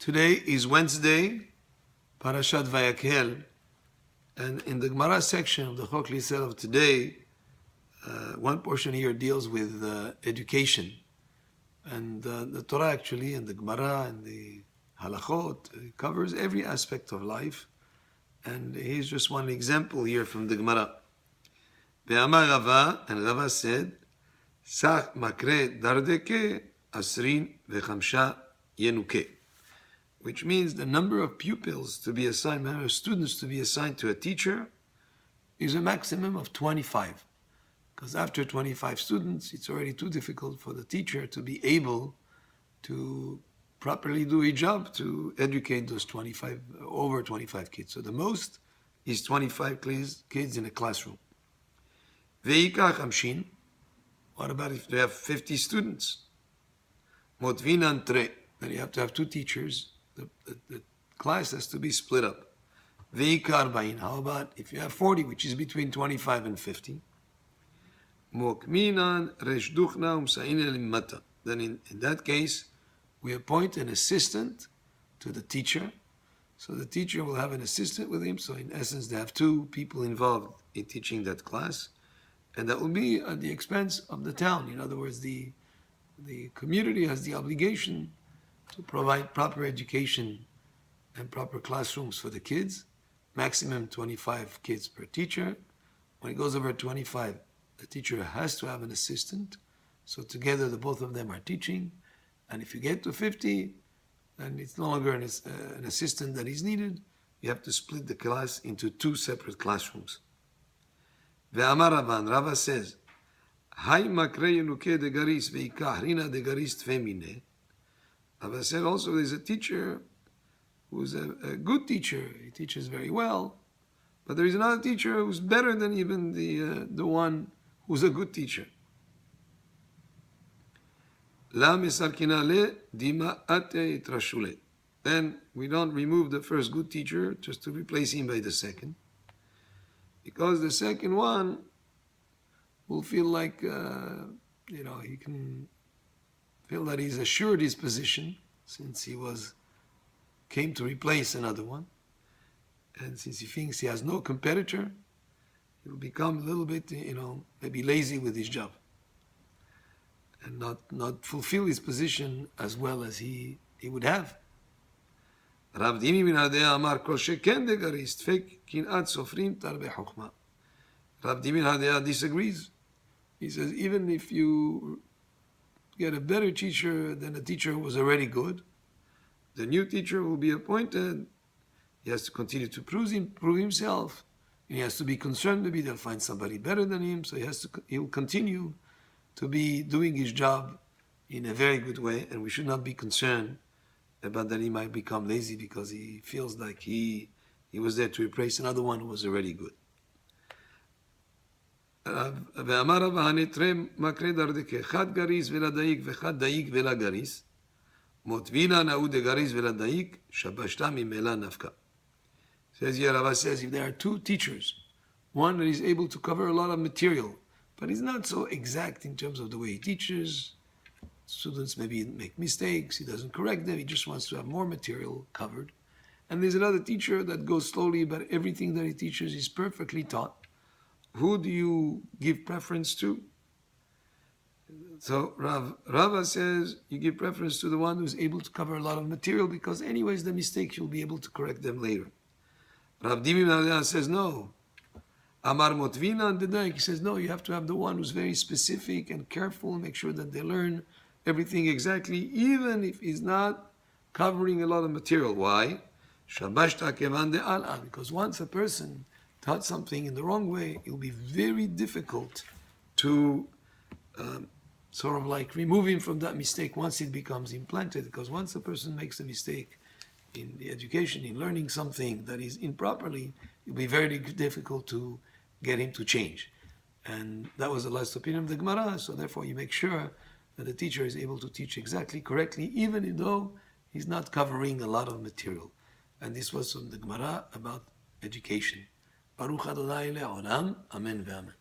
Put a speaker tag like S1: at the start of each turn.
S1: Today is Wednesday, Parashat Vayakhel, and in the Gemara section of the Chok L'Yisrael of today, one portion here deals with education. And the Torah actually, and the Gemara, and the Halachot, covers every aspect of life. And here's just one example here from the Gemara. Ve'amar Rava, and Rava said, Sach makre dardeke asrin vechamsha yenuke. Which means the number of pupils to be assigned, number of students to be assigned to a teacher is a maximum of 25. Because after 25 students, it's already too difficult for the teacher to be able to properly do a job to educate those over 25 kids. So the most is 25 kids in a classroom. Ve'ikach amshin. What about if they have 50 students? Motvinan tre. Then you have to have two teachers. The class has to be split up. Ve'ikar ba'in. How about if you have 40, which is between 25 and 50? Mokminan reshduchna umsa'ina limmata. Then in that case, we appoint an assistant to the teacher. So the teacher will have an assistant with him. So in essence, they have two people involved in teaching that class. And that will be at the expense of the town. In other words, the community has the obligation to provide proper education and proper classrooms for the kids. Maximum 25 kids per teacher. When it goes over 25, the teacher has to have an assistant. So together, the both of them are teaching. And if you get to 50, then it's no longer an assistant that is needed. You have to split the class into two separate classrooms. Ve'amar Ravan, Rava says, Hai makre yenuke de garis ve'ikahrina de garis tfemine. Rava said also there's a teacher who's a good teacher. He teaches very well. But there is another teacher who's better than even the one who's a good teacher. La mesarkina le dima ate trashule. Then we don't remove the first good teacher just to replace him by the second. Because the second one will feel like, he can feel that he's assured his position since he came to replace another one. And since he thinks he has no competitor, he'll become a little bit, maybe lazy with his job. And not fulfill his position as well as he would have. Rav Dimi bin Hadea Amar Kol Sheken de Garis Tfek Kinat Sofrim Tarbe Chokma. Rav Dimi bin Hadea disagrees. He says even if you get a better teacher than a teacher who was already good, the new teacher will be appointed. He has to continue to prove himself. And he has to be concerned maybe they'll find somebody better than him. So he'll continue to be doing his job in a very good way. And we should not be concerned about that he might become lazy because he feels like he was there to replace another one who was already good. ואמר רב הנתרא מקרה דרדקה, אחד גריס ולדאיק ואחד דאיק ולגריס, מוטבינה נאו דגריס ולדאיק, שבשתה ממילא נפקה. Says here, Rava says, if there are two teachers, one that is able to cover a lot of material, but he's not so exact in terms of the way he teaches, students maybe make mistakes, he doesn't correct them, he just wants to have more material covered. And there's another teacher that goes slowly, but everything that he teaches is perfectly taught. Who do you give preference to? So Rava says you give preference to the one who's able to cover a lot of material because anyways the mistakes you'll be able to correct them later. Rav Dimi bin Hadea says no. Amar Motvina and Dedaik, he says no, you have to have the one who's very specific and careful and make sure that they learn everything exactly, even if he's not covering a lot of material. Why? Shabashta kevan de al. Because once a person taught something in the wrong way, it will be very difficult to sort of like remove him from that mistake once it becomes implanted. Because once a person makes a mistake in the education, in learning something that is improperly, it will be very difficult to get him to change. And that was the last opinion of the Gemara, so therefore you make sure that the teacher is able to teach exactly correctly, even though he's not covering a lot of material. And this was from the Gemara about education. Baruch Adonai le'olam, amen ve'amen.